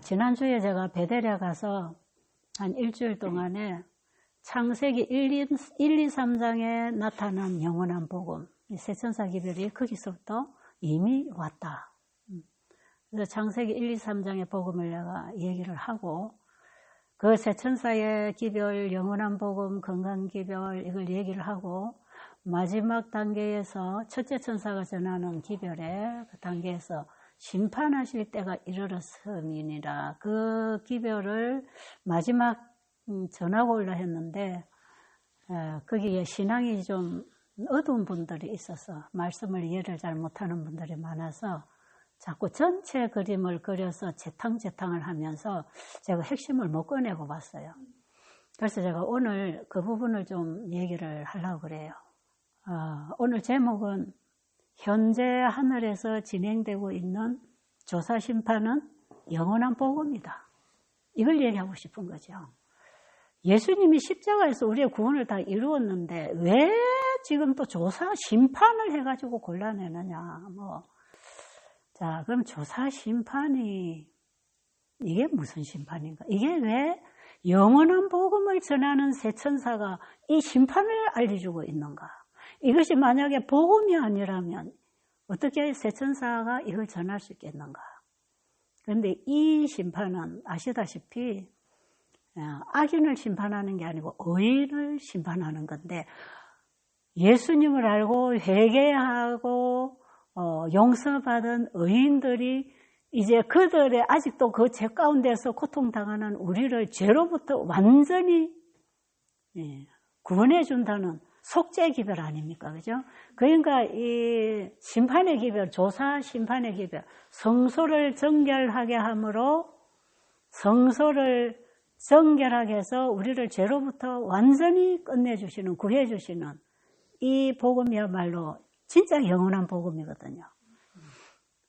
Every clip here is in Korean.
지난주에 제가 베델에 가서 한 일주일 동안에 창세기 1, 2, 3장에 나타난 영원한 복음, 세천사 기별이 거기서부터 이미 왔다. 그래서 창세기 1, 2, 3장의 복음을 내가 얘기를 하고, 그 세천사의 기별, 영원한 복음, 건강 기별, 이걸 얘기를 하고, 마지막 단계에서 첫째 천사가 전하는 기별의 그 단계에서 심판하실 때가 이르렀음이니라. 그 기별을 마지막 전하고 올라 했는데, 거기에 신앙이 좀 어두운 분들이 있어서 말씀을 이해를 잘 못하는 분들이 많아서 자꾸 전체 그림을 그려서 재탕을 하면서 제가 핵심을 못 꺼내고 봤어요. 그래서 제가 오늘 그 부분을 좀 얘기를 하려고 그래요. 오늘 제목은 현재 하늘에서 진행되고 있는 조사 심판은 영원한 복음이다. 이걸 얘기하고 싶은 거죠. 예수님이 십자가에서 우리의 구원을 다 이루었는데 왜 지금 또 조사 심판을 해가지고 곤란해느냐. 자, 그럼 조사 심판이 이게 무슨 심판인가? 이게 왜 영원한 복음을 전하는 새 천사가 이 심판을 알려주고 있는가? 이것이 만약에 복음이 아니라면 어떻게 새 천사가 이걸 전할 수 있겠는가? 그런데 이 심판은 아시다시피 악인을 심판하는 게 아니고 의인을 심판하는 건데, 예수님을 알고 회개하고 용서받은 의인들이 이제 그들의 아직도 그 죄 가운데서 고통당하는 우리를 죄로부터 완전히 구원해 준다는 속죄 기별 아닙니까? 그죠? 그러니까 이 심판의 기별, 조사 심판의 기별, 성소를 정결하게 함으로 성소를 정결하게 해서 우리를 죄로부터 완전히 끝내주시는, 구해주시는 이 복음이야말로 진짜 영원한 복음이거든요.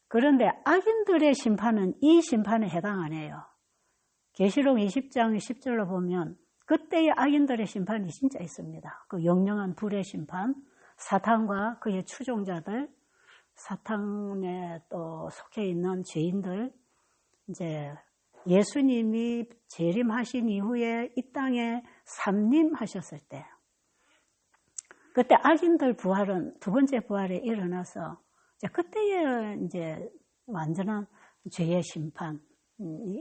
그런데 악인들의 심판은 이 심판에 해당 안 해요. 계시록 20장 10절로 보면 그때의 악인들의 심판이 진짜 있습니다. 그 영영한 불의 심판, 사탄과 그의 추종자들, 사탄에 또 속해 있는 죄인들, 이제 예수님이 재림하신 이후에 이 땅에 삼림하셨을 때, 그때 악인들 부활은 두 번째 부활에 일어나서 이제 그때에 이제 완전한 죄의 심판이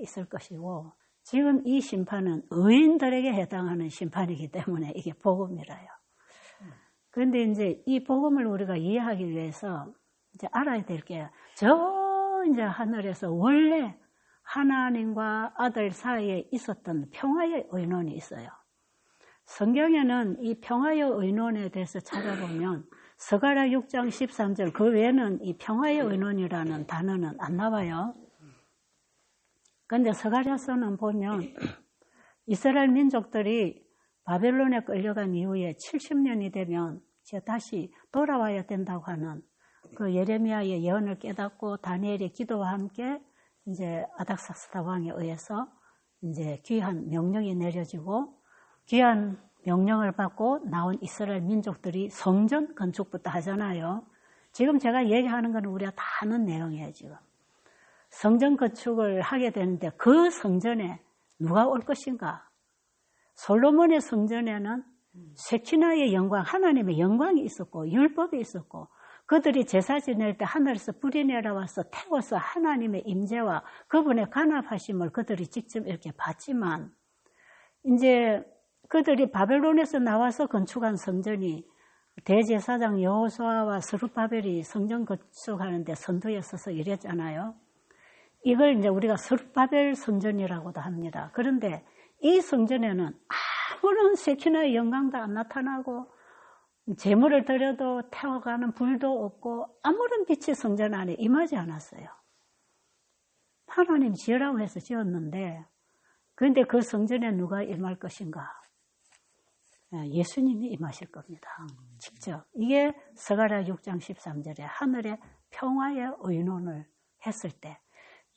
있을 것이고, 지금 이 심판은 의인들에게 해당하는 심판이기 때문에 이게 복음이라요. 그런데 이제 이 복음을 우리가 이해하기 위해서 이제 알아야 될 게, 이제 하늘에서 원래 하나님과 아들 사이에 있었던 평화의 의논이 있어요. 성경에는 이 평화의 의논에 대해서 찾아보면 스가랴 6장 13절 그 외에는 이 평화의 의논이라는 단어는 안 나와요. 그런데 스가랴서는 보면 이스라엘 민족들이 바벨론에 끌려간 이후에 70년이 되면 이제 다시 돌아와야 된다고 하는 그 예레미야의 예언을 깨닫고 다니엘의 기도와 함께 이제 아닥사스다 왕에 의해서 이제 귀한 명령이 내려지고, 귀한 명령을 받고 나온 이스라엘 민족들이 성전 건축부터 하잖아요. 지금 제가 얘기하는 건 우리가 다 아는 내용이에요. 지금 성전 건축을 하게 되는데 그 성전에 누가 올 것인가? 솔로몬의 성전에는 세키나의 영광, 하나님의 영광이 있었고 율법이 있었고, 그들이 제사 지낼 때 하늘에서 불이 내려와서 태워서 하나님의 임재와 그분의 간합하심을 그들이 직접 이렇게 봤지만, 이제 그들이 바벨론에서 나와서 건축한 성전이 대제사장 여호수아와 스룹바벨이 성전 건축하는데 선두에 서서 이랬잖아요. 이걸 이제 우리가 스룹바벨 성전이라고도 합니다. 그런데 이 성전에는 아무런 세키나의 영광도 안 나타나고 제물을 드려도 태워가는 불도 없고 아무런 빛이 성전 안에 임하지 않았어요. 하나님 지으라고 해서 지었는데, 그런데 그 성전에 누가 임할 것인가? 예수님이 임하실 겁니다. 직접. 이게 스가랴 6장 13절에 하늘의 평화의 의논을 했을 때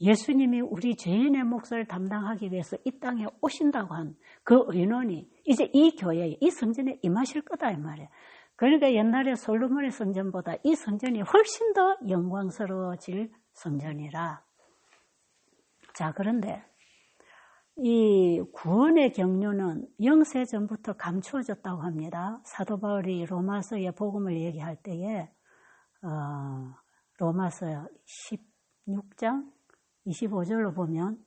예수님이 우리 죄인의 몫을 담당하기 위해서 이 땅에 오신다고 한 그 의논이 이제 이 교회에, 이 성전에 임하실 거다 이 말이에요. 그러니까 옛날에 솔로몬의 성전보다 이 성전이 훨씬 더 영광스러워질 성전이라 자, 그런데 이 구원의 경륜은 영세 전부터 감추어졌다고 합니다. 사도 바울이 로마서의 복음을 얘기할 때에 로마서 16장 25절로 보면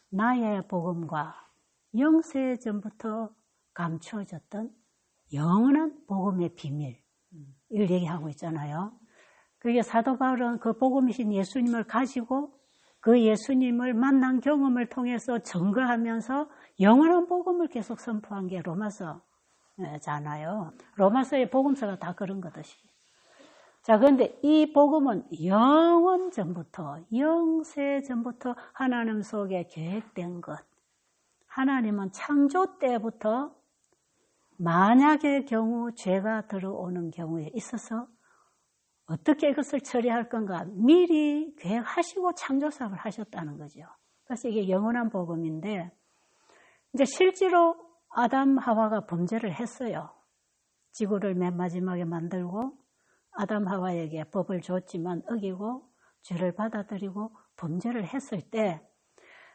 나의 복음과 영세 전부터 감추어졌던 영원한 복음의 비밀, 이걸 얘기하고 있잖아요. 그게 사도 바울은 그 복음이신 예수님을 가지고 그 예수님을 만난 경험을 통해서 증거하면서 영원한 복음을 계속 선포한 게 로마서잖아요. 로마서의 복음서가 다 그런 거듯이. 자, 그런데 이 복음은 영원 전부터, 영세 전부터 하나님 속에 계획된 것. 하나님은 창조 때부터 만약의 경우 죄가 들어오는 경우에 있어서 어떻게 이것을 처리할 건가 미리 계획하시고 창조사업을 하셨다는 거죠. 그래서 이게 영원한 복음인데, 이제 실제로 아담 하와가 범죄를 했어요. 지구를 맨 마지막에 만들고 아담 하와에게 법을 줬지만 어기고 죄를 받아들이고 범죄를 했을 때,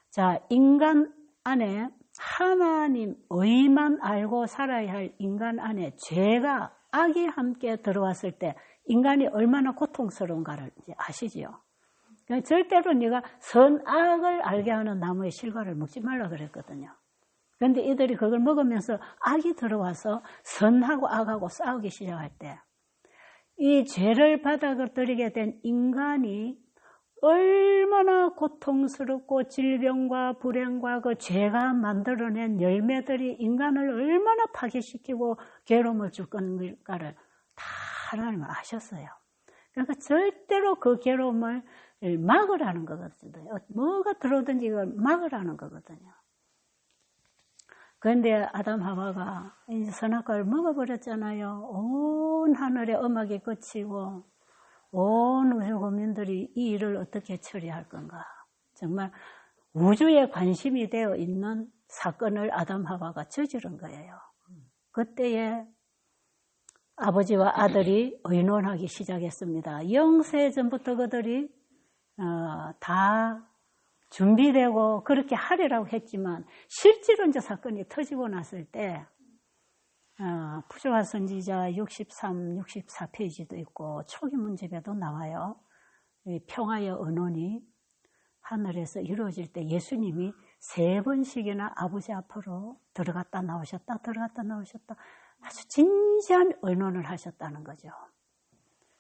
자, 인간 안에 하나님 의만 알고 살아야 할 인간 안에 죄가 악이 함께 들어왔을 때 인간이 얼마나 고통스러운가를 이제 아시지요. 절대로 네가 선악을 알게 하는 나무의 실과를 먹지 말라 그랬거든요. 그런데 이들이 그걸 먹으면서 악이 들어와서 선하고 악하고 싸우기 시작할 때, 이 죄를 받아들이게 된 인간이 얼마나 고통스럽고 질병과 불행과 그 죄가 만들어낸 열매들이 인간을 얼마나 파괴시키고 괴로움을 줄 건가를 다 하나님은 아셨어요. 그러니까 절대로 그 괴로움을 막으라는 거거든요. 뭐가 들어오든지 이걸 막으라는 거거든요. 그런데 아담 하와가 이제 선악과를 먹어버렸잖아요. 온 하늘의 음악이 그치고 온 우주 국민들이 이 일을 어떻게 처리할 건가. 정말 우주에 관심이 되어 있는 사건을 아담 하와가 저지른 거예요. 그때에 아버지와 아들이 의논하기 시작했습니다. 영세 전부터 그들이 다 준비되고 그렇게 하리라고 했지만 실제로 이제 사건이 터지고 났을 때 푸조화 선지자 63, 64페이지도 있고 초기 문집에도 나와요. 평화의 언론이 하늘에서 이루어질 때 예수님이 3번씩이나 아버지 앞으로 들어갔다 나오셨다 아주 진지한 의논을 하셨다는 거죠.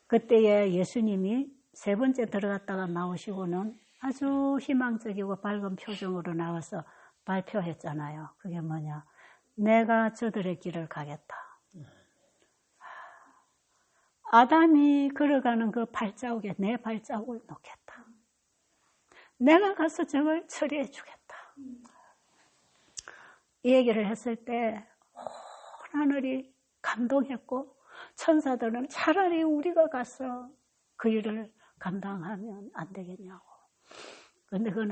그때에 예수님이 3번째 들어갔다가 나오시고는 아주 희망적이고 밝은 표정으로 나와서 발표했잖아요. 그게 뭐냐? 내가 저들의 길을 가겠다. 아담이 걸어가는 그 발자국에 내 발자국을 놓겠다. 내가 가서 저걸 처리해 주겠다. 이 얘기를 했을 때 온 하늘이 감동했고 천사들은 차라리 우리가 가서 그 일을 감당하면 안 되겠냐고. 그런데 그건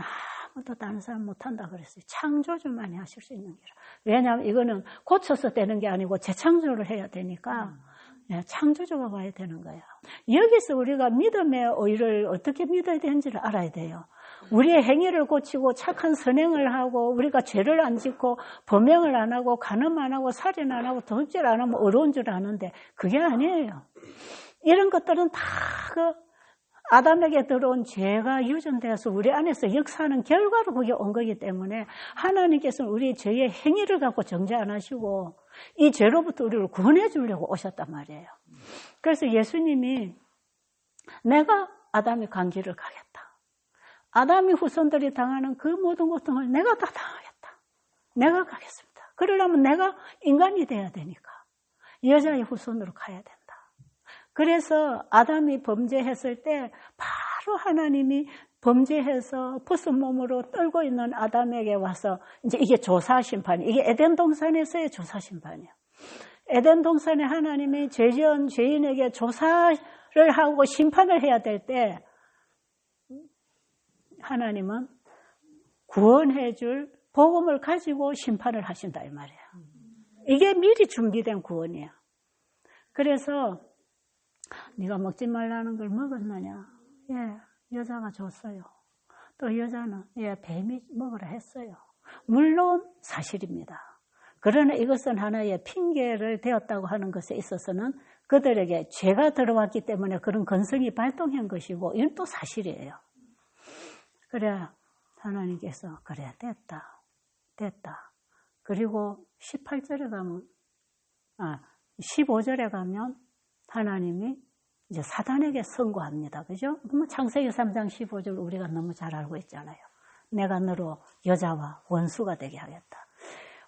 아무도 다른 사람 못한다 그랬어요. 창조주만이 하실 수 있는 길이라. 왜냐하면 이거는 고쳐서 되는 게 아니고 재창조를 해야 되니까 창조주가 와야 되는 거예요. 여기서 우리가 믿음의 의를 어떻게 믿어야 되는지를 알아야 돼요. 우리의 행위를 고치고 착한 선행을 하고 우리가 죄를 안 짓고 범행을 안 하고 간음 안 하고 살인 안 하고 도둑질 안 하면 어려운 줄 아는데 그게 아니에요. 이런 것들은 다 그 아담에게 들어온 죄가 유전되어서 우리 안에서 역사하는 결과로 그게 온 거기 때문에 하나님께서는 우리 죄의 행위를 갖고 정죄 안 하시고 이 죄로부터 우리를 구원해 주려고 오셨단 말이에요. 그래서 예수님이 내가 아담이 간 길을 가겠다. 아담이 후손들이 당하는 그 모든 고통을 내가 다 당하겠다. 내가 가겠습니다. 그러려면 내가 인간이 돼야 되니까 여자의 후손으로 가야 된다. 그래서 아담이 범죄했을 때 바로 하나님이 범죄해서 벗은 몸으로 떨고 있는 아담에게 와서 이제 이게 조사 심판이, 이게 에덴 동산에서의 조사 심판이에요. 에덴 동산에 하나님이 죄지은 죄인에게 조사를 하고 심판을 해야 될 때 하나님은 구원해 줄 복음을 가지고 심판을 하신다 이 말이에요. 이게 미리 준비된 구원이에요. 그래서 네가 먹지 말라는 걸 먹었느냐? 예, 여자가 줬어요. 또 여자는 뱀이 먹으라 했어요. 물론 사실입니다. 그러나 이것은 하나의 핑계를 되었다고 하는 것에 있어서는 그들에게 죄가 들어왔기 때문에 그런 건성이 발동한 것이고 이건 또 사실이에요. 그래 하나님께서 그래 됐다. 그리고 18절에 가면 15절에 가면 하나님이 이제 사단에게 선고합니다. 그죠? 창세기 3장 15절 우리가 너무 잘 알고 있잖아요. 내가 너로 여자와 원수가 되게 하겠다.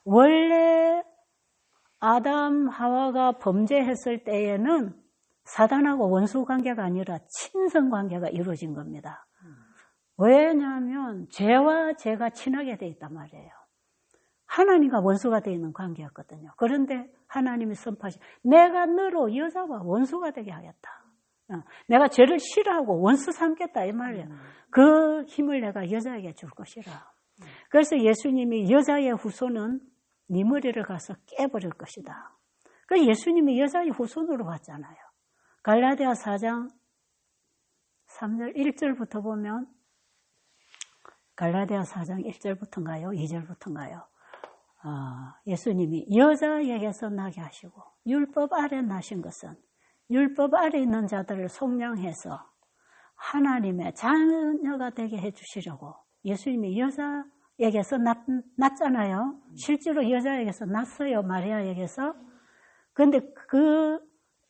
원래 아담 하와가 범죄했을 때에는 사단하고 원수 관계가 아니라 친선 관계가 이루어진 겁니다. 왜냐하면 죄와 죄가 친하게 돼 있단 말이에요. 하나님과 원수가 되어 있는 관계였거든요. 그런데 하나님이 선포하신 내가 너로 여자와 원수가 되게 하겠다. 내가 죄를 싫어하고 원수 삼겠다 이 말이에요. 그 힘을 내가 여자에게 줄 것이라. 그래서 예수님이 여자의 후손은 네 머리를 가서 깨버릴 것이다. 그래서 예수님이 여자의 후손으로 왔잖아요. 갈라디아 4장 3절 1절부터 보면 갈라디아 4장 1절부터인가요? 2절부터인가요? 예수님이 여자에게서 나게 하시고 율법 아래 나신 것은 율법 아래 있는 자들을 속량해서 하나님의 자녀가 되게 해주시려고 예수님이 여자에게서 났잖아요. 실제로 여자에게서 났어요. 마리아에게서. 그런데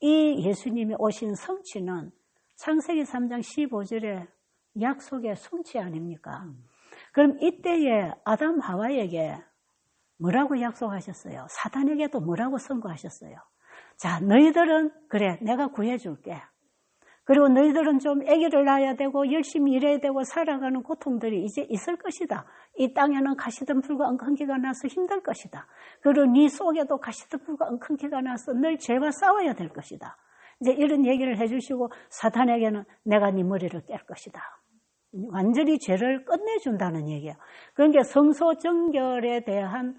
이 예수님이 오신 성취는 창세기 3장 15절의 약속의 성취 아닙니까? 그럼 이때에 아담 하와에게 뭐라고 약속하셨어요? 사단에게도 뭐라고 선고하셨어요? 자, 너희들은 그래 내가 구해줄게. 그리고 너희들은 좀 아기를 낳아야 되고 열심히 일해야 되고 살아가는 고통들이 이제 있을 것이다. 이 땅에는 가시덤불과 엉겅퀴가 나서 힘들 것이다. 그리고 네 속에도 가시덤불과 엉겅퀴가 나서 늘 죄와 싸워야 될 것이다. 이제 이런 얘기를 해주시고 사탄에게는 내가 네 머리를 깰 것이다. 완전히 죄를 끝내준다는 얘기예요. 그러니까 성소정결에 대한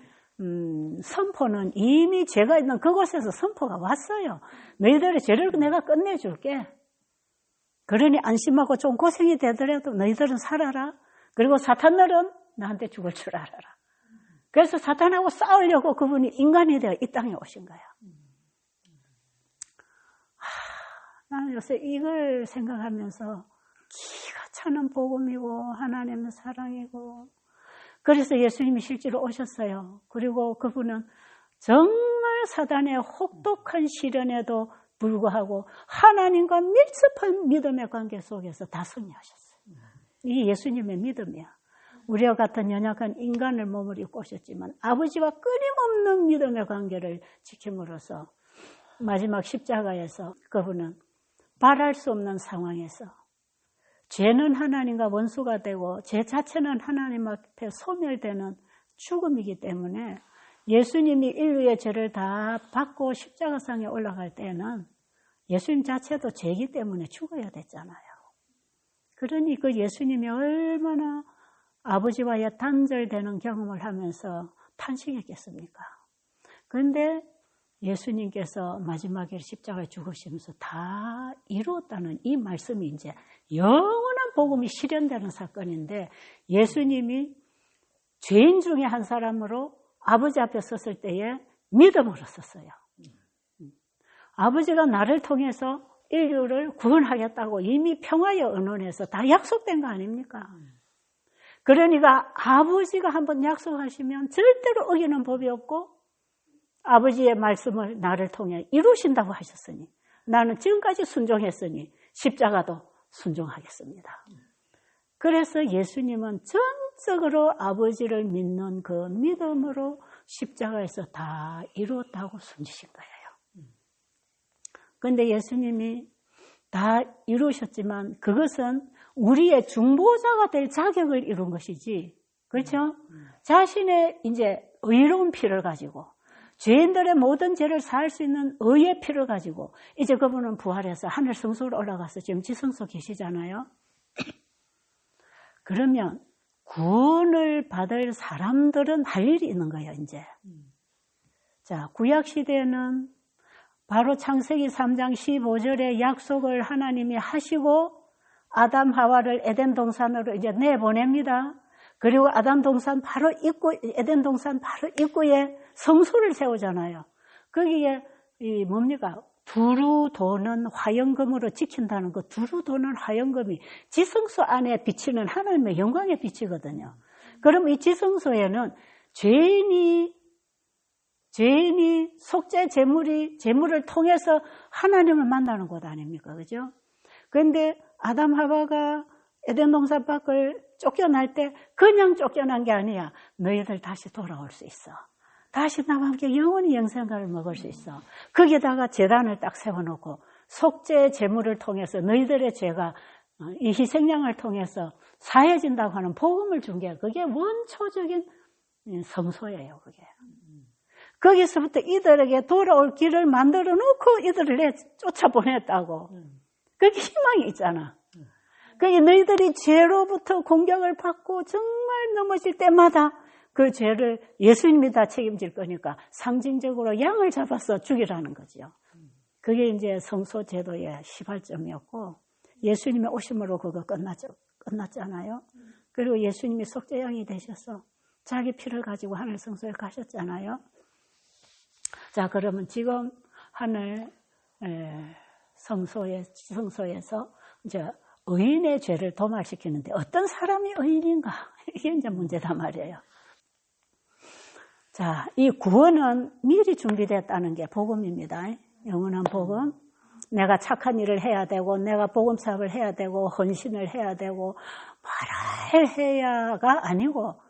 선포는 이미 죄가 있는 그곳에서 선포가 왔어요. 너희들의 죄를 내가 끝내줄게. 그러니 안심하고 좀 고생이 되더라도 너희들은 살아라. 그리고 사탄들은 나한테 죽을 줄 알아라. 그래서 사탄하고 싸우려고 그분이 인간이 되어 이 땅에 오신 거야. 나는 요새 이걸 생각하면서 기가 차는 복음이고 하나님의 사랑이고 그래서 예수님이 실제로 오셨어요. 그리고 그분은 정말 사단의 혹독한 시련에도 불구하고 하나님과 밀접한 믿음의 관계 속에서 다 승리하셨어요. 이게 예수님의 믿음이야. 우리와 같은 연약한 인간을 몸을 입고 오셨지만 아버지와 끊임없는 믿음의 관계를 지킴으로써 마지막 십자가에서 그분은 바랄 수 없는 상황에서 죄는 하나님과 원수가 되고 죄 자체는 하나님 앞에 소멸되는 죽음이기 때문에 예수님이 인류의 죄를 다 받고 십자가상에 올라갈 때는 예수님 자체도 죄이기 때문에 죽어야 됐잖아요. 그러니 그 예수님이 얼마나 아버지와의 단절되는 경험을 하면서 탄식했겠습니까? 그런데 예수님께서 마지막에 십자가에 죽으시면서 다 이루었다는 이 말씀이 이제 영원한 복음이 실현되는 사건인데 예수님이 죄인 중에 한 사람으로 아버지 앞에 섰을 때에 믿음으로 섰어요. 아버지가 나를 통해서 인류를 구원하겠다고 이미 평화의 언원에서 다 약속된 거 아닙니까? 그러니까 아버지가 한번 약속하시면 절대로 어기는 법이 없고 아버지의 말씀을 나를 통해 이루신다고 하셨으니 나는 지금까지 순종했으니 십자가도 순종하겠습니다. 그래서 예수님은 전적으로 아버지를 믿는 그 믿음으로 십자가에서 다 이루었다고 숨지신 거예요. 그런데 예수님이 다 이루셨지만 그것은 우리의 중보자가 될 자격을 이룬 것이지, 그렇죠? 자신의 이제 의로운 피를 가지고 죄인들의 모든 죄를 사할 수 있는 의의 피를 가지고 이제 그분은 부활해서 하늘 성소로 올라가서 지금 지성소 계시잖아요. 그러면 구원을 받을 사람들은 할 일이 있는 거예요, 이제. 자, 구약 시대에는 바로 창세기 3장 15절의 약속을 하나님이 하시고 아담 하와를 에덴 동산으로 이제 내보냅니다. 그리고 아담 동산 바로 에덴 동산 바로 입구에 성소를 세우잖아요. 거기에 뭡니까? 두루 도는 화영금으로 지킨다는 그 두루 도는 화영금이 지성소 안에 비치는 하나님의 영광의 빛이거든요. 그럼 이 지성소에는 죄인이 속죄 제물을 통해서 하나님을 만나는 곳 아닙니까? 그죠? 그런데 아담 하와가 에덴 동산 밖을 쫓겨날 때 그냥 쫓겨난 게 아니야. 너희들 다시 돌아올 수 있어. 다시 나와 함께 영원히 영생을 먹을 수 있어. 거기다가 제단을 딱 세워놓고 속죄 제물을 통해서 너희들의 죄가 이 희생양을 통해서 사해진다고 하는 복음을 준 게 그게 원초적인 성소예요. 그게. 거기서부터 이들에게 돌아올 길을 만들어 놓고 이들을 쫓아보냈다고. 그게 희망이 있잖아. 그게 너희들이 죄로부터 공격을 받고 정말 넘어질 때마다 그 죄를 예수님이 다 책임질 거니까 상징적으로 양을 잡아서 죽이라는 거죠. 그게 이제 성소 제도의 시발점이었고 예수님의 오심으로 그거 끝났잖아요. 그리고 예수님이 속죄양이 되셔서 자기 피를 가지고 하늘 성소에 가셨잖아요. 자, 그러면 지금 하늘 성소에서 이제 의인의 죄를 도말시키는데 어떤 사람이 의인인가? 이게 이제 문제단 말이에요. 자, 이 구원은 미리 준비됐다는 게 복음입니다. 영원한 복음. 내가 착한 일을 해야 되고, 내가 복음 사업을 해야 되고, 헌신을 해야 되고, 말을 해야가 아니고,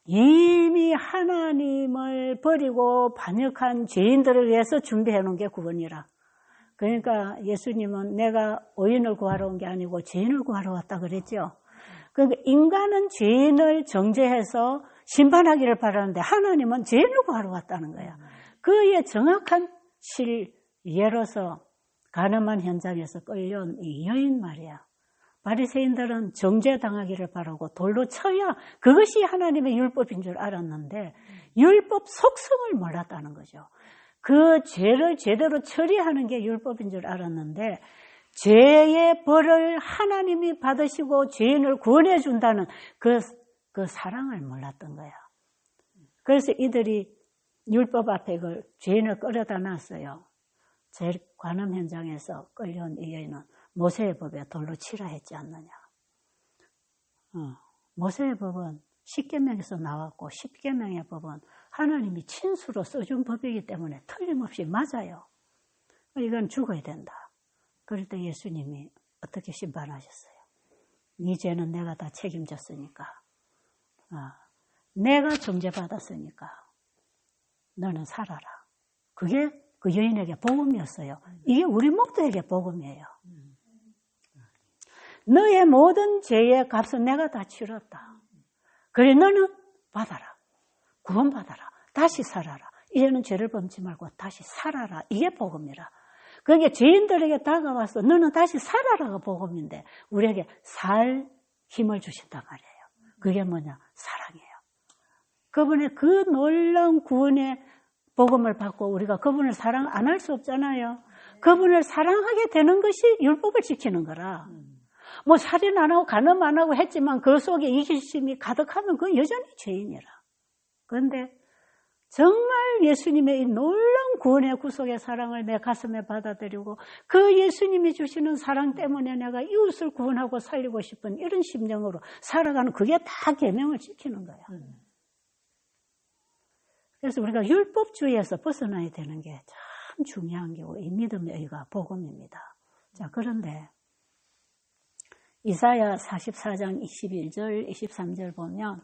이미 하나님을 버리고 반역한 죄인들을 위해서 준비해 놓은 게 구원이라. 그러니까 예수님은 내가 의인을 구하러 온 게 아니고 죄인을 구하러 왔다 그랬죠. 그러니까 인간은 죄인을 정죄해서 심판하기를 바라는데 하나님은 죄인을 구하러 왔다는 거야. 그의 정확한 예로서 가늠한 현장에서 끌려온 이 여인 말이야. 바리새인들은 정죄당하기를 바라고 돌로 쳐야 그것이 하나님의 율법인 줄 알았는데 율법 속성을 몰랐다는 거죠. 그 죄를 제대로 처리하는 게 율법인 줄 알았는데 죄의 벌을 하나님이 받으시고 죄인을 구원해 준다는 그 사랑을 몰랐던 거야. 그래서 이들이 율법 앞에 그 죄인을 끌어다 놨어요. 관음 현장에서 끌려온 이 여인은 모세의 법에 돌로 치라 했지 않느냐. 모세의 법은 10계명에서 나왔고 10계명의 법은 하나님이 친수로 써준 법이기 때문에 틀림없이 맞아요. 이건 죽어야 된다. 그럴 때 예수님이 어떻게 심판하셨어요? 네 죄는 내가 다 책임졌으니까. 내가 정죄받았으니까 너는 살아라. 그게 그 여인에게 복음이었어요. 이게 우리 모두에게 복음이에요. 너의 모든 죄의 값은 내가 다 치렀다. 그래 너는 받아라. 구원받아라. 다시 살아라. 이제는 죄를 범치 말고 다시 살아라. 이게 복음이라. 그게 죄인들에게 다가와서 너는 다시 살아라가 복음인데 우리에게 살 힘을 주신단 말이에요. 그게 뭐냐? 사랑이에요. 그분의 그 놀라운 구원의 복음을 받고 우리가 그분을 사랑 안 할 수 없잖아요. 그분을 사랑하게 되는 것이 율법을 지키는 거라. 뭐 살인 안 하고 간음 안 하고 했지만 그 속에 이기심이 가득하면 그건 여전히 죄인이라. 그런데 정말 예수님의 이 놀라운 구원의 구속의 사랑을 내 가슴에 받아들이고 그 예수님이 주시는 사랑 때문에 내가 이웃을 구원하고 살리고 싶은 이런 심정으로 살아가는 그게 다 계명을 지키는 거야. 그래서 우리가 율법주의에서 벗어나야 되는 게 참 중요한 게고 이 믿음의 의가 복음입니다. 자, 그런데 이사야 44장 21절, 23절 보면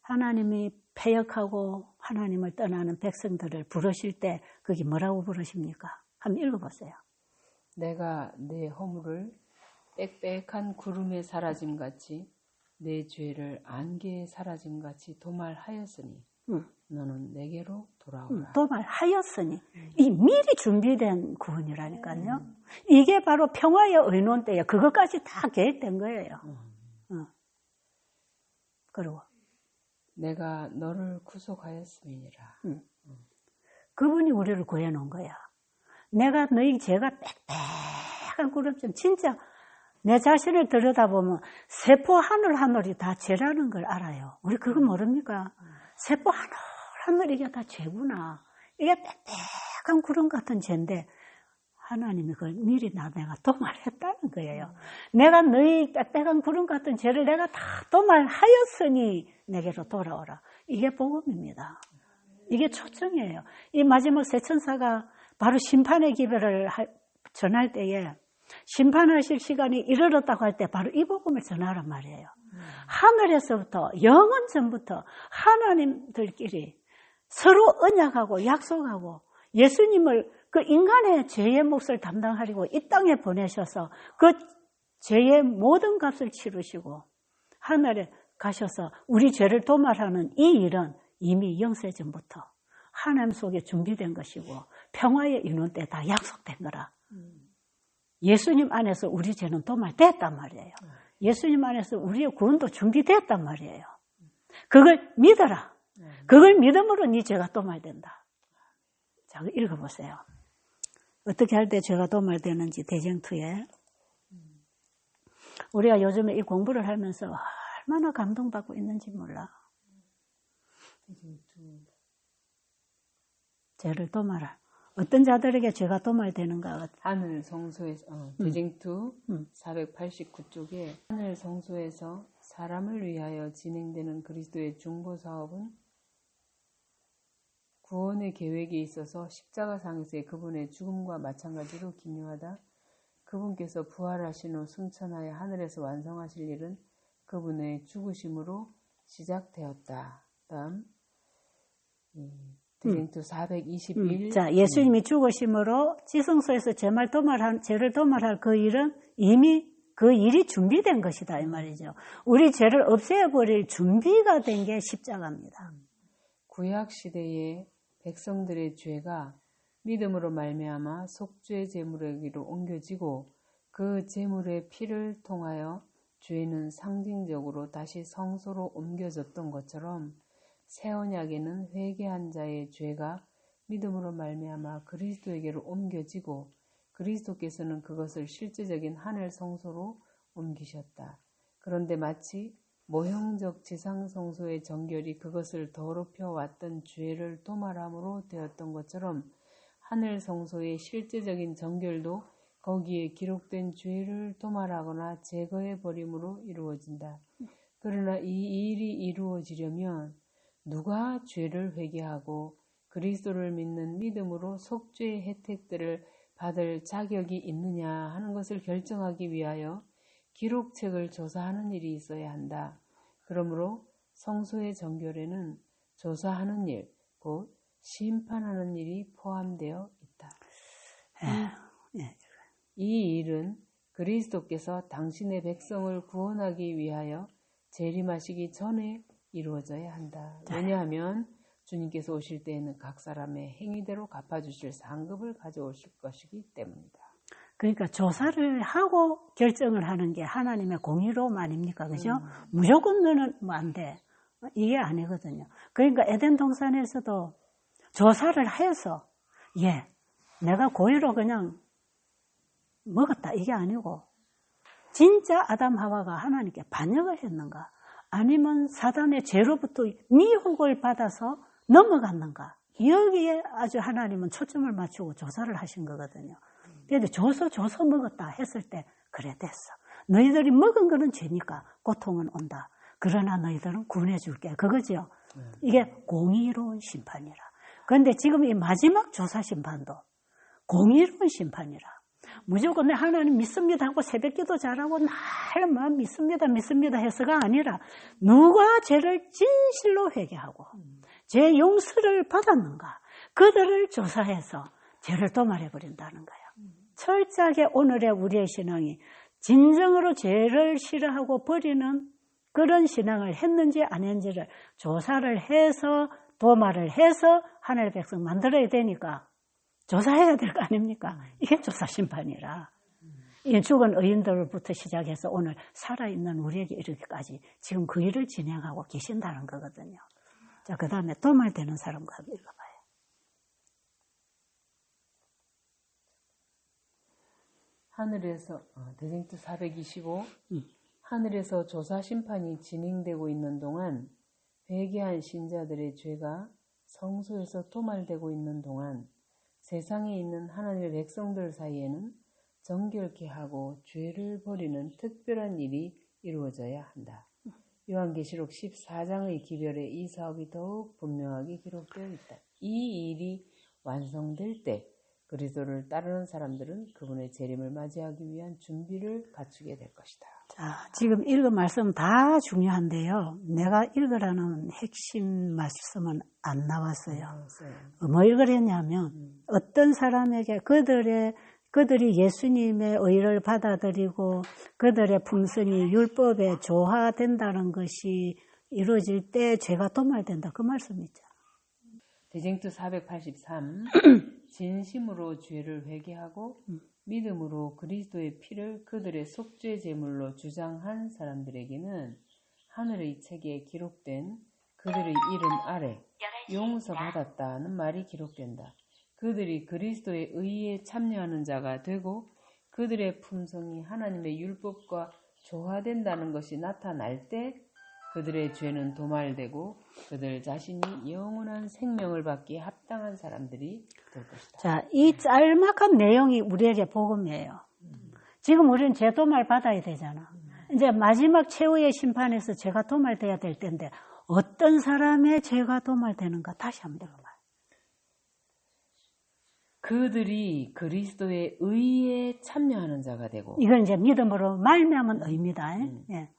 하나님이 패역하고 하나님을 떠나는 백성들을 부르실 때 그게 뭐라고 부르십니까? 한번 읽어보세요. 내가 내 허물을 빽빽한 구름에 사라짐같이 내 죄를 안개에 사라짐같이 도말하였으니 너는 내게로 돌아오라. 도말하였으니 이 미리 준비된 구원이라니까요. 이게 바로 평화의 의논 때에 그것까지 다 계획된 거예요. 그리고 내가 너를 구속하였음이니라. 그분이 우리를 구해놓은 거야. 내가 너희 죄가 빽빽한 구름처럼 진짜 내 자신을 들여다보면 세포 하늘이 다 죄라는 걸 알아요. 우리 그거 모릅니까? 세포 하늘 이게 다 죄구나. 이게 빽빽한 구름 같은 죄인데 하나님이 그걸 미리 내가 도말했다는 거예요. 내가 너희 빽빽한 구름 같은 죄를 내가 다 도말하였으니 내게로 돌아오라. 이게 복음입니다. 이게 초청이에요. 이 마지막 세 천사가 바로 심판의 기별을 전할 때에 심판하실 시간이 이르렀다고 할 때 바로 이 복음을 전하란 말이에요. 하늘에서부터 영원 전부터 하나님들끼리 서로 언약하고 약속하고 예수님을 그 인간의 죄의 몫을 담당하려고 이 땅에 보내셔서 그 죄의 모든 값을 치르시고 하늘에 가셔서 우리 죄를 도말하는 이 일은 이미 영세전부터 하나님 속에 준비된 것이고 평화의 인원 때 다 약속된 거라. 예수님 안에서 우리 죄는 도말됐단 말이에요. 예수님 안에서 우리의 구원도 준비됐단 말이에요. 그걸 믿어라. 그걸 믿음으로 네 죄가 도말된다. 자, 읽어보세요. 어떻게 할 때 죄가 도말되는지 대쟁투에. 우리가 요즘에 이 공부를 하면서 얼마나 감동받고 있는지 몰라. 죄를 도말할. 어떤 자들에게 죄가 도말되는가? 하늘 성소에서 대쟁투 489쪽에 하늘 성소에서 사람을 위하여 진행되는 그리스도의 중보 사업은 구원의 계획이 있어서 십자가상에서의 그분의 죽음과 마찬가지로 기묘하다. 그분께서 부활하신 후 승천하여 하늘에서 완성하실 일은 그분의 죽으심으로 시작되었다. 다음 대쟁투 421. 자, 예수님이 죽으심으로 지성소에서 죄를 도말할 그 일은 이미 그 일이 준비된 것이다 이 말이죠. 우리 죄를 없애버릴 준비가 된 게 십자가입니다. 구약 시대의 백성들의 죄가 믿음으로 말미암아 속죄 제물에게로 옮겨지고 그 제물의 피를 통하여 죄는 상징적으로 다시 성소로 옮겨졌던 것처럼 새 언약에는 회개한 자의 죄가 믿음으로 말미암아 그리스도에게로 옮겨지고 그리스도께서는 그것을 실제적인 하늘 성소로 옮기셨다. 그런데 마치 모형적 지상 성소의 정결이 그것을 더럽혀 왔던 죄를 도말함으로 되었던 것처럼 하늘 성소의 실제적인 정결도 거기에 기록된 죄를 도말하거나 제거해 버림으로 이루어진다. 그러나 이 일이 이루어지려면 누가 죄를 회개하고 그리스도를 믿는 믿음으로 속죄의 혜택들을 받을 자격이 있느냐 하는 것을 결정하기 위하여 기록책을 조사하는 일이 있어야 한다. 그러므로 성소의 정결에는 조사하는 일, 곧 심판하는 일이 포함되어 있다. 이 일은 그리스도께서 당신의 백성을 구원하기 위하여 재림하시기 전에 이루어져야 한다. 왜냐하면 주님께서 오실 때에는 각 사람의 행위대로 갚아주실 상급을 가져오실 것이기 때문이다. 그러니까 조사를 하고 결정을 하는 게 하나님의 공의로움 아닙니까? 그죠? 무조건 너는 뭐 안 돼. 이게 아니거든요. 그러니까 에덴 동산에서도 조사를 해서 내가 고의로 그냥 먹었다 이게 아니고 진짜 아담 하와가 하나님께 반역을 했는가? 아니면 사단의 죄로부터 미혹을 받아서 넘어갔는가? 여기에 아주 하나님은 초점을 맞추고 조사를 하신 거거든요. 그런데 줘서 먹었다 했을 때 그래 됐어. 너희들이 먹은 거는 죄니까 고통은 온다. 그러나 너희들은 구원해 줄게. 그거죠. 이게 공의로운 심판이라. 그런데 지금 이 마지막 조사 심판도 공의로운 심판이라. 무조건 내 하나님 믿습니다 하고 새벽기도 잘하고 날만 믿습니다 해서가 아니라 누가 죄를 진실로 회개하고 죄 용서를 받았는가 그들을 조사해서 죄를 도말해버린다는 거예요. 철저하게 오늘의 우리의 신앙이 진정으로 죄를 싫어하고 버리는 그런 신앙을 했는지 안 했는지를 조사를 해서 도말을 해서 하나님의 백성 만들어야 되니까 조사해야 될 거 아닙니까? 이게 조사 심판이라. 이 죽은 의인들부터 시작해서 오늘 살아있는 우리에게 이르기까지 지금 그 일을 진행하고 계신다는 거거든요. 자, 그 다음에 도말되는 사람과 읽어봐요. 하늘에서 대쟁투 425 하늘에서 조사 심판이 진행되고 있는 동안 회개한 신자들의 죄가 성소에서 도말되고 있는 동안 세상에 있는 하나님의 백성들 사이에는 정결케 하고 죄를 버리는 특별한 일이 이루어져야 한다. 요한계시록 14장의 기별에 이 사업이 더욱 분명하게 기록되어 있다. 이 일이 완성될 때 그리스도를 따르는 사람들은 그분의 재림을 맞이하기 위한 준비를 갖추게 될 것이다. 자, 지금 읽은 말씀 다 중요한데요. 내가 읽으라는 핵심 말씀은 안 나왔어요. 뭐 읽으랬냐면 어떤 사람에게 그들이 예수님의 의를 받아들이고 그들의 품성이 율법에 조화된다는 것이 이루어질 때 죄가 도말된다. 그 말씀 있잖아. 대쟁투 483 진심으로 죄를 회개하고 믿음으로 그리스도의 피를 그들의 속죄 제물로 주장한 사람들에게는 하늘의 책에 기록된 그들의 이름 아래 용서받았다는 말이 기록된다. 그들이 그리스도의 의에 참여하는 자가 되고 그들의 품성이 하나님의 율법과 조화된다는 것이 나타날 때 그들의 죄는 도말되고 그들 자신이 영원한 생명을 받기에 합당한 사람들이 될 것이다. 자, 이 짤막한 내용이 우리에게 복음이에요. 지금 우리는 죄 도말 받아야 되잖아. 이제 마지막 최후의 심판에서 죄가 도말돼야 될 텐데 어떤 사람의 죄가 도말되는가 다시 한번 말. 그들이 그리스도의 의에 참여하는 자가 되고 이건 이제 믿음으로 말미암은 의입니다. 예.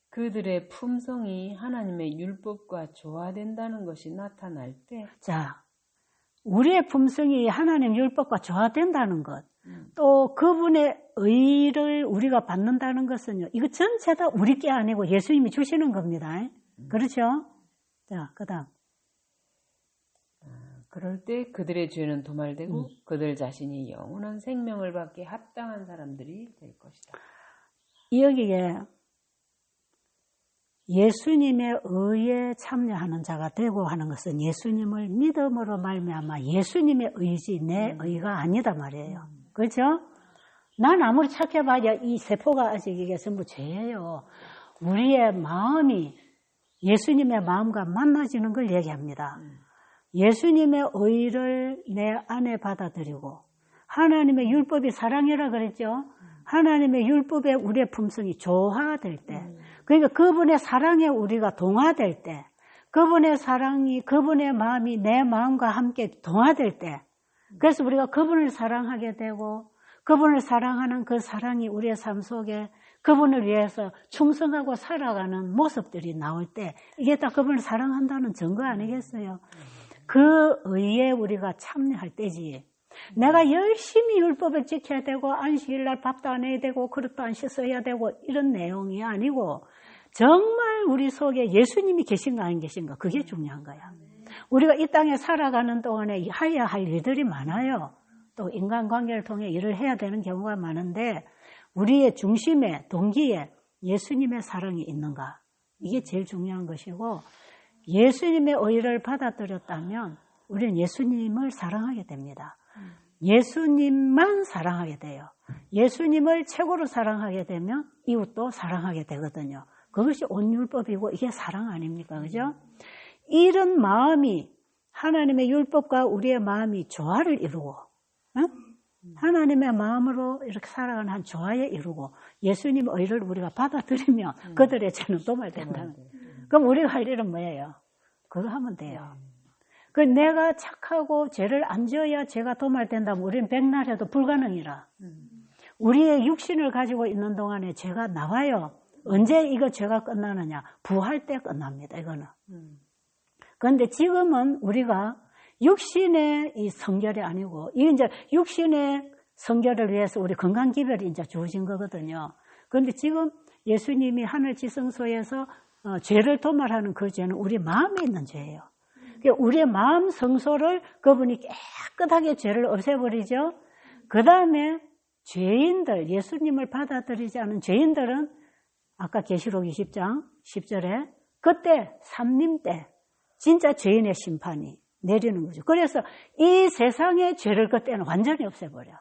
그들의 품성이 하나님의 율법과 조화된다는 것이 나타날 때 자, 우리의 품성이 하나님 율법과 조화된다는 것, 또 그분의 의를 우리가 받는다는 것은요, 이거 전체 다 우리 게 아니고 예수님이 주시는 겁니다. 그렇죠? 자, 그 다음. 그럴 때 그들의 죄는 도말되고 그들 자신이 영원한 생명을 받기에 합당한 사람들이 될 것이다. 여기에 예수님의 의에 참여하는 자가 되고 하는 것은 예수님을 믿음으로 말미암아 예수님의 의지 내 의가 아니다 말이에요. 그렇죠? 난 아무리 착해봐야 이 세포가 아직 이게 전부 죄예요. 우리의 마음이 예수님의 마음과 만나지는 걸 얘기합니다. 예수님의 의를 내 안에 받아들이고 하나님의 율법이 사랑이라 그랬죠. 하나님의 율법에 우리의 품성이 조화될 때, 그러니까 그분의 사랑에 우리가 동화될 때, 그분의 사랑이, 그분의 마음이 내 마음과 함께 동화될 때, 그래서 우리가 그분을 사랑하게 되고 그분을 사랑하는 그 사랑이 우리의 삶 속에 그분을 위해서 충성하고 살아가는 모습들이 나올 때 이게 다 그분을 사랑한다는 증거 아니겠어요? 그 의에 우리가 참여할 때지. 내가 열심히 율법을 지켜야 되고 안식일날 밥도 안 해야 되고 그릇도 안 씻어야 되고 이런 내용이 아니고 정말 우리 속에 예수님이 계신가 안 계신가 그게 중요한 거야. 우리가 이 땅에 살아가는 동안에 해야 할 일들이 많아요. 또 인간관계를 통해 일을 해야 되는 경우가 많은데 우리의 중심에 동기에 예수님의 사랑이 있는가 이게 제일 중요한 것이고 예수님의 의를 받아들였다면 우리는 예수님을 사랑하게 됩니다. 예수님만 사랑하게 돼요. 예수님을 최고로 사랑하게 되면 이웃도 사랑하게 되거든요. 그것이 온율법이고 이게 사랑 아닙니까? 그죠? 이런 마음이 하나님의 율법과 우리의 마음이 조화를 이루고 하나님의 마음으로 이렇게 살아가는 한 조화에 이루고 예수님 의를 우리가 받아들이면 그들의 죄는 도말된다는 거예요. 그럼 우리가 할 일은 뭐예요? 그거 하면 돼요. 그 내가 착하고 죄를 안 지어야 죄가 도말된다면 우리는 백날 해도 불가능이라. 우리의 육신을 가지고 있는 동안에 죄가 나와요. 언제 이거 죄가 끝나느냐? 부활 때 끝납니다. 이거는. 그런데 지금은 우리가 육신의 이 성결이 아니고 이게 이제 육신의 성결을 위해서 우리 건강기별이 이제 주어진 거거든요. 그런데 지금 예수님이 하늘 지성소에서 죄를 도말하는 그 죄는 우리 마음에 있는 죄예요. 우리의 마음 성소를 그분이 깨끗하게 죄를 없애버리죠. 그 다음에 죄인들, 예수님을 받아들이지 않은 죄인들은 아까 계시록 20장 10절에 그때 삼림 때 진짜 죄인의 심판이 내리는 거죠. 그래서 이 세상의 죄를 그때는 완전히 없애버려.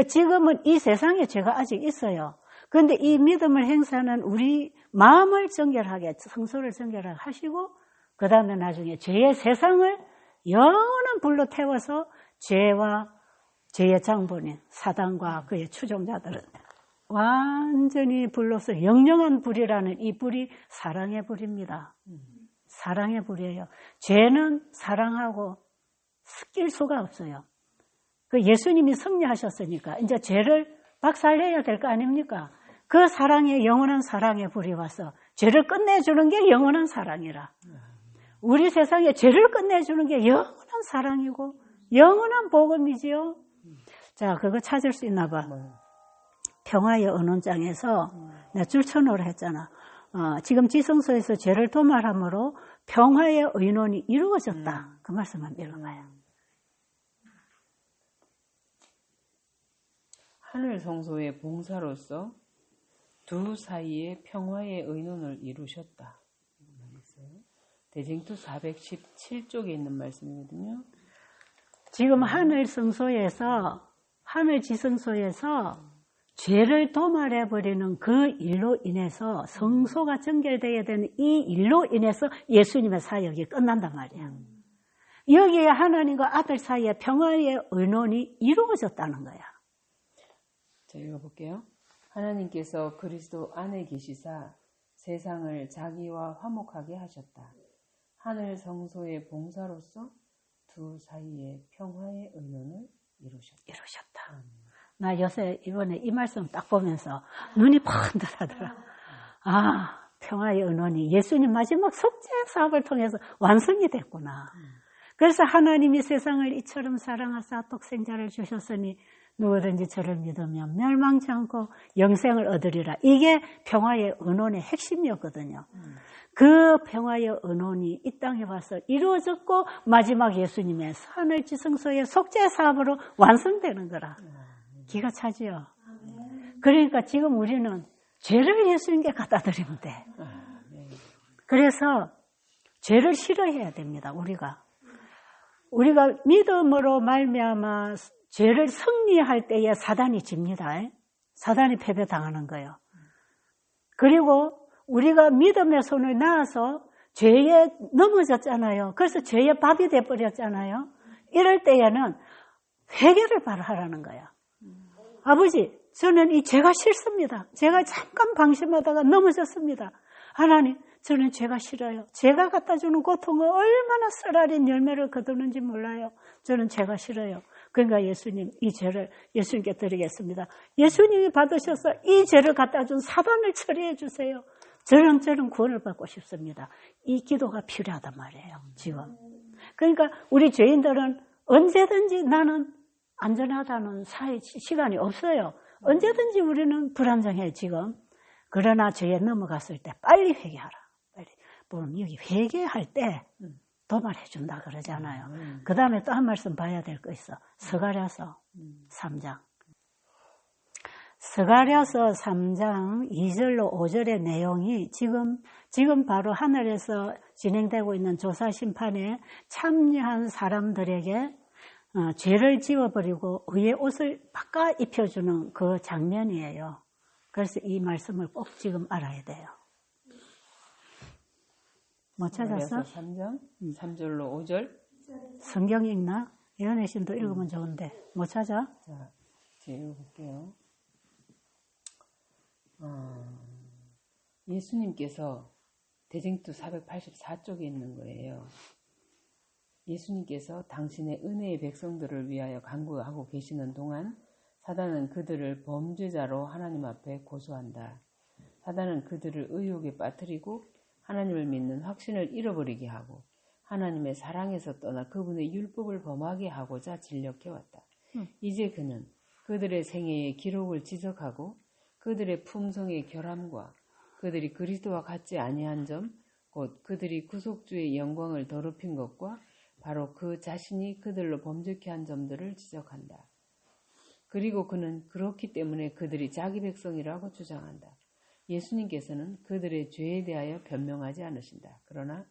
지금은 이 세상에 죄가 아직 있어요. 그런데 이 믿음을 행사하는 우리 마음을 정결하게, 성소를 정결하게 하시고, 그 다음에 나중에 죄의 세상을 영원한 불로 태워서 죄와 죄의 장본인 사단과 그의 추종자들은 완전히 불로서 영영한 불이라는 이 불이 사랑의 불입니다. 사랑의 불이에요. 죄는 사랑하고 섞일 수가 없어요. 그 예수님이 승리하셨으니까 이제 죄를 박살내야 될 거 아닙니까? 그 사랑의 영원한 사랑의 불이 와서 죄를 끝내주는 게 영원한 사랑이라. 우리 세상에 죄를 끝내주는 게 영원한 사랑이고 영원한 복음이지요. 자, 그거 찾을 수 있나 봐. 평화의 언원장에서 내가 줄쳐놓으라 했잖아. 지금 지성소에서 죄를 도말함으로 평화의 의논이 이루어졌다. 그 말씀 한번 읽어봐요. 하늘 성소의 봉사로서 두 사이에 평화의 의논을 이루셨다. 대쟁투 417쪽에 있는 말씀이거든요. 지금 하늘 성소에서, 하늘 지성소에서 죄를 도말해버리는 그 일로 인해서 성소가 정결되어야 되는 이 일로 인해서 예수님의 사역이 끝난단 말이야. 여기에 하나님과 아들 사이에 평화의 의논이 이루어졌다는 거야. 자, 읽어볼게요. 하나님께서 그리스도 안에 계시사 세상을 자기와 화목하게 하셨다. 하늘 성소의 봉사로서 두 사이에 평화의 의논을 이루셨다. 나 요새 이번에 이 말씀 딱 보면서 눈이 번들하더라. 아, 평화의 의논이 예수님 마지막 속죄 사업을 통해서 완성이 됐구나. 그래서 하나님이 세상을 이처럼 사랑하사 독생자를 주셨으니 누구든지 저를 믿으면 멸망치 않고 영생을 얻으리라. 이게 평화의 의논의 핵심이었거든요. 그 평화의 의논이 이 땅에 와서 이루어졌고 마지막 예수님의 하늘 지성소의 속죄 사업으로 완성되는 거라. 기가 차지요. 그러니까 지금 우리는 죄를 예수님께 갖다 드리면 돼. 그래서 죄를 싫어해야 됩니다. 우리가 믿음으로 말미암아 죄를 승리할 때에 사단이 집니다. 사단이 패배당하는 거예요. 그리고 우리가 믿음의 손을 놔서 죄에 넘어졌잖아요. 그래서 죄의 밥이 돼버렸잖아요. 이럴 때에는 회개를 바로 하라는 거야. 아버지, 저는 이 죄가 싫습니다. 제가 잠깐 방심하다가 넘어졌습니다. 하나님, 저는 죄가 싫어요. 죄가 갖다 주는 고통을 얼마나 쓰라린 열매를 거두는지 몰라요. 저는 죄가 싫어요. 그러니까 예수님, 이 죄를 예수님께 드리겠습니다. 예수님이 받으셔서 이 죄를 갖다 준 사단을 처리해 주세요. 저는 구원을 받고 싶습니다. 이 기도가 필요하단 말이에요, 지금. 그러니까 우리 죄인들은 언제든지 나는 안전하다는 시간이 없어요. 언제든지 우리는 불안정해요, 지금. 그러나 죄에 넘어갔을 때 빨리 회개하라. 빨리. 보면 여기 회개할 때 도말해 준다 그러잖아요. 그 다음에 또 한 말씀 봐야 될 거 있어. 스가랴서 3장. 스가랴서 3장 2절로 5절의 내용이 지금 바로 하늘에서 진행되고 있는 조사 심판에 참여한 사람들에게 죄를 지워버리고 의의 옷을 바꿔 입혀주는 그 장면이에요. 그래서 이 말씀을 꼭 지금 알아야 돼요. 못 찾았어? 3장 3절로 5절. 성경 읽나? 연애신도 읽으면 좋은데 못 찾아? 자, 제가 읽어볼게요. 예수님께서 대쟁투 484쪽에 있는 거예요. 예수님께서 당신의 은혜의 백성들을 위하여 간구하고 계시는 동안 사단은 그들을 범죄자로 하나님 앞에 고소한다. 사단은 그들을 의욕에 빠뜨리고 하나님을 믿는 확신을 잃어버리게 하고 하나님의 사랑에서 떠나 그분의 율법을 범하게 하고자 진력해왔다. 이제 그는 그들의 생애의 기록을 지적하고 그들의 품성의 결함과 그들이 그리스도와 같지 아니한 점, 곧 그들이 구속주의 영광을 더럽힌 것과 바로 그 자신이 그들로 범죄케 한 점들을 지적한다. 그리고 그는 그렇기 때문에 그들이 자기 백성이라고 주장한다. 예수님께서는 그들의 죄에 대하여 변명하지 않으신다. 그러나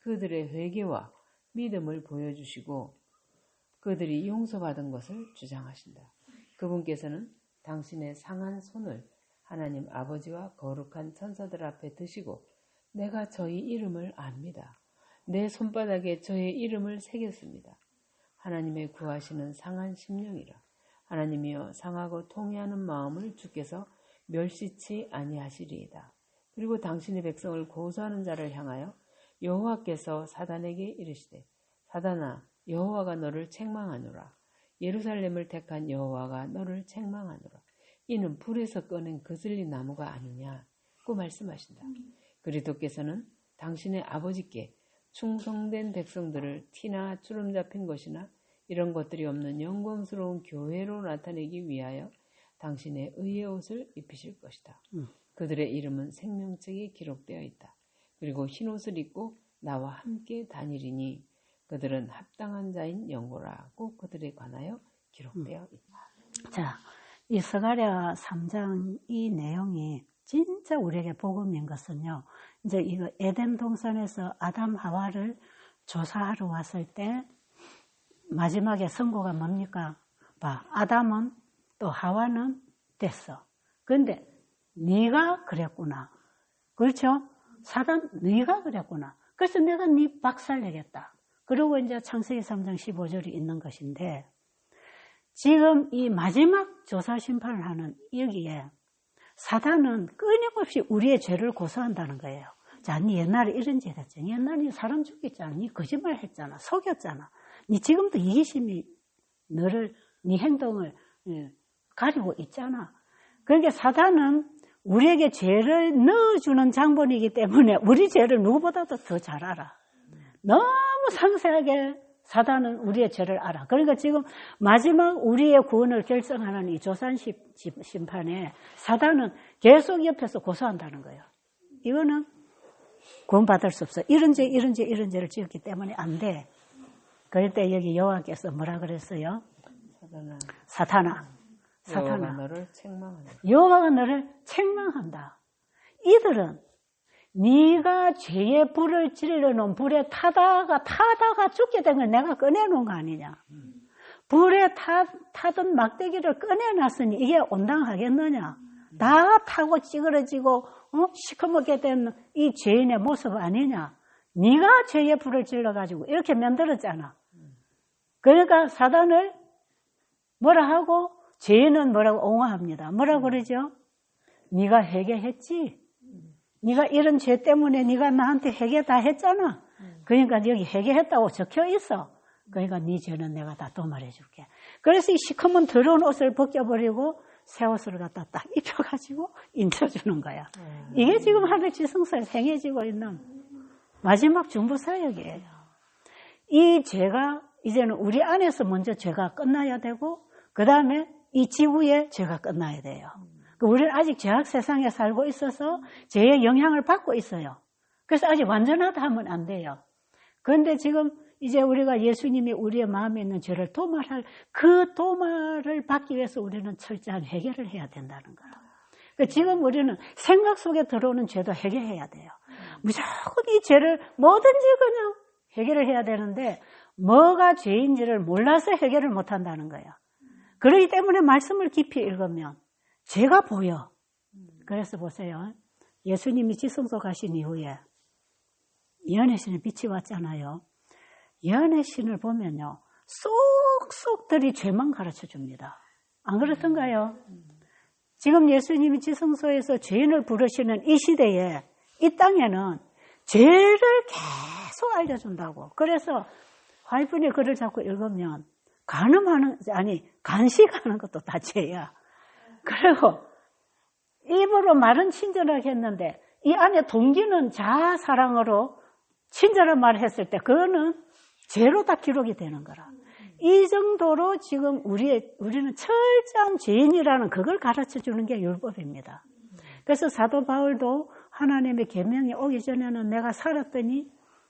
그들의 회개와 믿음을 보여주시고 그들이 용서받은 것을 주장하신다. 그분께서는 당신의 상한 손을 하나님 아버지와 거룩한 천사들 앞에 드시고 내가 저희 이름을 압니다. 내 손바닥에 저의 이름을 새겼습니다. 하나님의 구하시는 상한 심령이라. 하나님이여 상하고 통회하는 마음을 주께서 멸시치 아니하시리이다. 그리고 당신의 백성을 고소하는 자를 향하여 여호와께서 사단에게 이르시되 사단아 여호와가 너를 책망하노라. 예루살렘을 택한 여호와가 너를 책망하노라. 이는 불에서 꺼낸 그슬리 나무가 아니냐고 말씀하신다. 그리스도께서는 당신의 아버지께 충성된 백성들을 티나 주름 잡힌 것이나 이런 것들이 없는 영광스러운 교회로 나타내기 위하여 당신의 의의 옷을 입히실 것이다. 그들의 이름은 생명책에 기록되어 있다. 그리고 흰옷을 입고 나와 함께 다니리니 그들은 합당한 자인 영고라고 그들에 관하여 기록되어 있다. 자, 이 스가랴 3장 이 내용이 진짜 우리에게 복음인 것은요. 이제 이거 에덴 동산에서 아담 하와를 조사하러 왔을 때 마지막에 선고가 뭡니까? 봐, 아담은 또 하와는 됐어. 그런데 네가 그랬구나. 그렇죠? 사단 네가 그랬구나. 그래서 내가 네 박살내겠다. 그리고 이제 창세기 3장 15절이 있는 것인데 지금 이 마지막 조사 심판을 하는 여기에 사단은 끊임없이 우리의 죄를 고소한다는 거예요. 자, 니 옛날에 이런 죄 했잖아. 옛날에 사람 죽였잖아. 니 거짓말 했잖아. 속였잖아. 니 지금도 이기심이 너를, 니 행동을 가리고 있잖아. 그러니까 사단은 우리에게 죄를 넣어주는 장본이기 때문에 우리 죄를 누구보다도 더 잘 알아. 너무 상세하게 사단은 우리의 죄를 알아. 그러니까 지금 마지막 우리의 구원을 결정하는 이 조산 심판에 사단은 계속 옆에서 고소한다는 거예요. 이거는 구원받을 수 없어. 이런 죄를 지었기 때문에 안 돼. 그럴 때 여기 여호와께서 뭐라 그랬어요? 사탄아. 여호와가 너를 책망한다. 여호와가 너를 책망한다. 이들은 네가 죄의 불을 질러놓은 불에 타다가 죽게 된 걸 내가 꺼내놓은 거 아니냐. 불에 타던 막대기를 꺼내놨으니 이게 온당하겠느냐. 다 타고 찌그러지고 시커멓게 된 이 죄인의 모습 아니냐. 네가 죄의 불을 질러가지고 이렇게 만들었잖아. 그러니까 사단을 뭐라 하고 죄인은 뭐라고 옹호합니다. 뭐라고 그러죠? 네가 회개했지. 네가 이런 죄 때문에 네가 나한테 회개 다 했잖아. 그러니까 여기 회개했다고 적혀 있어. 그러니까 네 죄는 내가 다 도말해 줄게. 그래서 이 시커먼 더러운 옷을 벗겨버리고 새 옷을 갖다 딱 입혀가지고 인쳐주는 거야. 이게 지금 하늘 지성소에서 행해지고 있는 마지막 중보사역이에요. 이 죄가 이제는 우리 안에서 먼저 죄가 끝나야 되고 그 다음에 이 지구에 죄가 끝나야 돼요. 우리는 아직 죄악 세상에 살고 있어서 죄의 영향을 받고 있어요. 그래서 아직 완전하다 하면 안 돼요. 그런데 지금 이제 우리가 예수님이 우리의 마음에 있는 죄를 도말할 그 도말을 받기 위해서 우리는 철저한 해결을 해야 된다는 거예요. 그러니까 지금 우리는 생각 속에 들어오는 죄도 해결해야 돼요. 무조건 이 죄를 뭐든지 그냥 해결을 해야 되는데 뭐가 죄인지를 몰라서 해결을 못한다는 거예요. 그렇기 때문에 말씀을 깊이 읽으면 죄가 보여. 그래서 보세요. 예수님이 지성소 가신 이후에 예언의 신의 빛이 왔잖아요. 예언의 신을 보면요. 쏙쏙들이 죄만 가르쳐 줍니다. 안 그렇던가요? 지금 예수님이 지성소에서 죄인을 부르시는 이 시대에 이 땅에는 죄를 계속 알려준다고. 그래서 화이픈의 글을 자꾸 읽으면 간식하는 것도 다 죄야. 그리고 입으로 말은 친절하게 했는데 이 안에 동기는 자아사랑으로 친절한 말을 했을 때 그거는 죄로 다 기록이 되는 거라. 이 정도로 지금 우리는 철저한 죄인이라는 그걸 가르쳐주는 게 율법입니다. 그래서 사도 바울도 하나님의 계명이 오기 전에는 내가 살았더니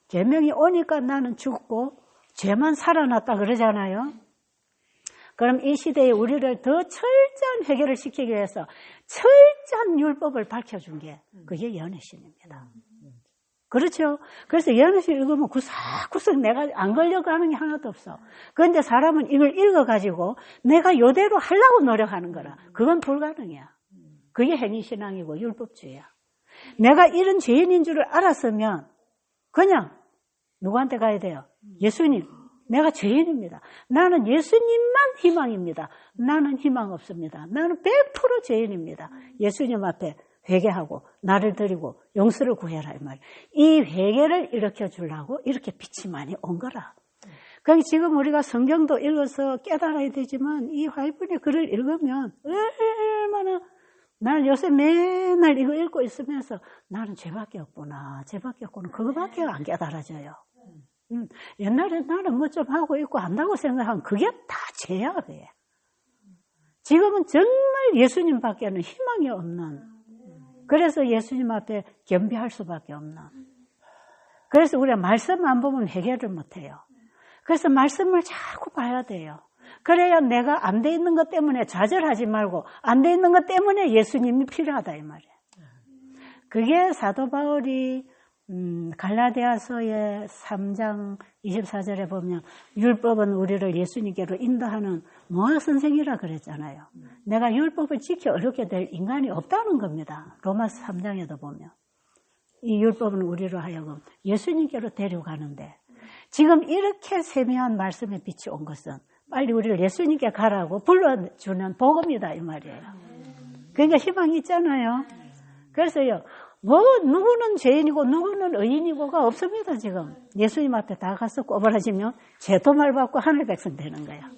계명이 오니까 나는 죽고 죄만 살아났다 그러잖아요. 그럼 이 시대에 우리를 더 철저한 해결을 시키기 위해서 철저한 율법을 밝혀준 게 그게 예언의 신입니다. 그렇죠. 그래서 예언서 읽으면 구석구석 내가 안 걸려가는 게 하나도 없어. 그런데 사람은 이걸 읽어가지고 내가 요대로 하려고 노력하는 거라. 그건 불가능이야. 그게 행위신앙이고 율법주의야. 내가 이런 죄인인 줄을 알았으면 그냥 누구한테 가야 돼요? 예수님, 내가 죄인입니다. 나는 예수님만 희망입니다. 나는 희망 없습니다. 나는 100% 죄인입니다. 예수님 앞에 회개하고 나를 드리고 용서를 구해라 이 말이에요. 이 회개를 일으켜 주려고 이렇게 빛이 많이 온 거라. 그러니까 지금 우리가 성경도 읽어서 깨달아야 되지만 이 화이분의 글을 읽으면 얼마나 나는 요새 맨날 이거 읽고 있으면서 나는 죄밖에 없구나. 죄밖에 없구나. 그거밖에 안 깨달아져요. 옛날에 나는 뭐 좀 하고 있고 한다고 생각하면 그게 다 죄야. 그게. 지금은 정말 예수님밖에는 희망이 없는, 그래서 예수님 앞에 겸비할 수밖에 없는, 그래서 우리가 말씀 안 보면 해결을 못해요. 그래서 말씀을 자꾸 봐야 돼요. 그래야 내가 안 돼 있는 것 때문에 좌절하지 말고 안 돼 있는 것 때문에 예수님이 필요하다 이 말이에요. 그게 사도 바울이 갈라디아서의 3장 24절에 보면 율법은 우리를 예수님께로 인도하는 모학선생이라 그랬잖아요. 내가 율법을 지켜 어렵게 될 인간이 없다는 겁니다. 로마서 3장에도 보면 이 율법은 우리로 하여금 예수님께로 데려가는데, 지금 이렇게 세미한 말씀의 빛이 온 것은 빨리 우리를 예수님께 가라고 불러주는 복음이다 이 말이에요. 그러니까 희망이 있잖아요. 그래서요, 뭐 누구는 죄인이고 누구는 의인이고가 없습니다. 지금 예수님 앞에 다 가서 꼬부라지면 죄도말 받고 하늘 백성 되는 거야.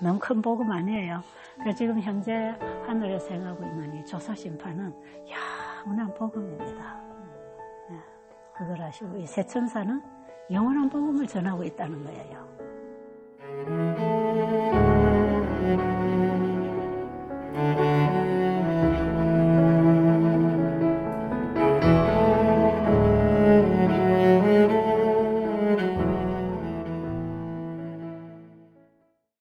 너무 큰 복음 아니에요. 그래서 지금 현재 하늘에서 행하고 있는 이 조사심판은 영원한 복음입니다. 그걸 아시고 이 새천사는 영원한 복음을 전하고 있다는 거예요.